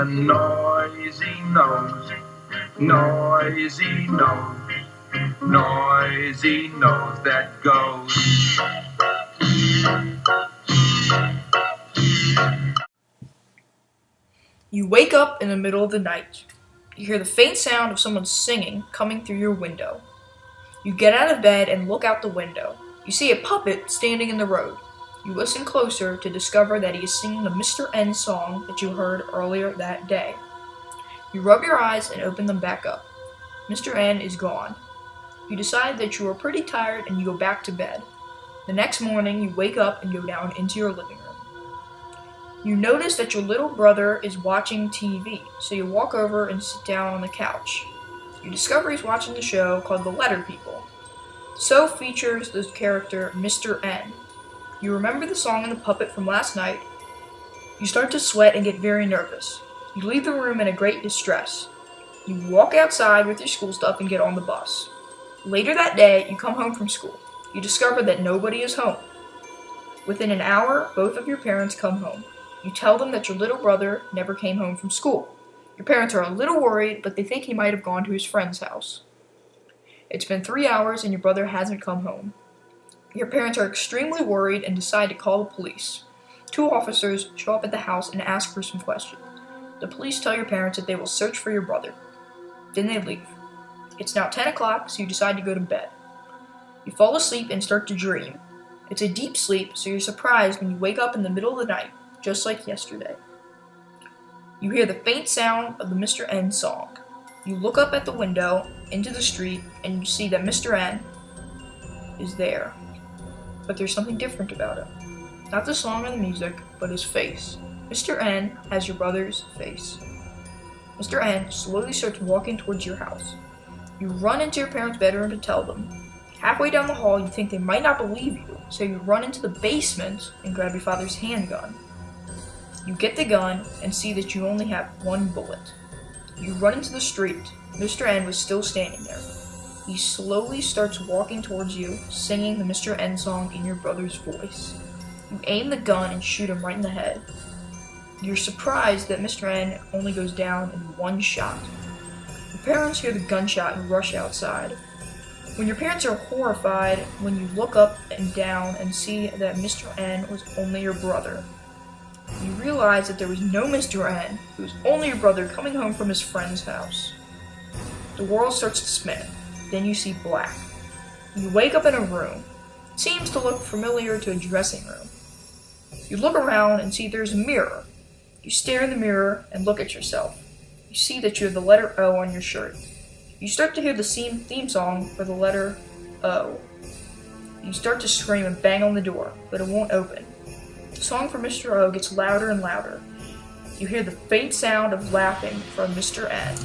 noisy nose, noisy nose, noisy nose that goes. You wake up in the middle of the night. You hear the faint sound of someone singing coming through your window. You get out of bed and look out the window. You see a puppet standing in the road. You listen closer to discover that he is singing the Mr. N song that you heard earlier that day. You rub your eyes and open them back up. Mr. N is gone. You decide that you are pretty tired and you go back to bed. The next morning, you wake up and go down into your living room. You notice that your little brother is watching TV, so you walk over and sit down on the couch. You discover he's watching the show called The Letter People. The show features the character Mr. N. You remember the song and the puppet from last night. You start to sweat and get very nervous. You leave the room in a great distress. You walk outside with your school stuff and get on the bus. Later that day, you come home from school. You discover that nobody is home. Within an hour, both of your parents come home. You tell them that your little brother never came home from school. Your parents are a little worried, but they think he might have gone to his friend's house. It's been 3 hours and your brother hasn't come home. Your parents are extremely worried and decide to call the police. 2 officers show up at the house and ask for some questions. The police tell your parents that they will search for your brother. Then they leave. It's now 10 o'clock, so you decide to go to bed. You fall asleep and start to dream. It's a deep sleep, so you're surprised when you wake up in the middle of the night, just like yesterday. You hear the faint sound of the Mr. N song. You look up at the window into the street and you see that Mr. N is there. But there's something different about it. Not the song or the music, but his face. Mr. N has your brother's face. Mr. N slowly starts walking towards your house. You run into your parents' bedroom to tell them. Halfway down the hall, you think they might not believe you, so you run into the basement and grab your father's handgun. You get the gun and see that you only have 1 bullet. You run into the street. Mr. N was still standing there. He slowly starts walking towards you, singing the Mr. N song in your brother's voice. You aim the gun and shoot him right in the head. You're surprised that Mr. N only goes down in 1 shot. Your parents hear the gunshot and rush outside. When your parents are horrified when you look up and down and see that Mr. N was only your brother. You realize that there was no Mr. N, it was only your brother coming home from his friend's house. The world starts to spin. Then you see black. You wake up in a room. It seems to look familiar to a dressing room. You look around and see there's a mirror. You stare in the mirror and look at yourself. You see that you have the letter O on your shirt. You start to hear the theme song for the letter O. You start to scream and bang on the door, but it won't open. The song for Mr. O gets louder and louder. You hear the faint sound of laughing from Mr. N.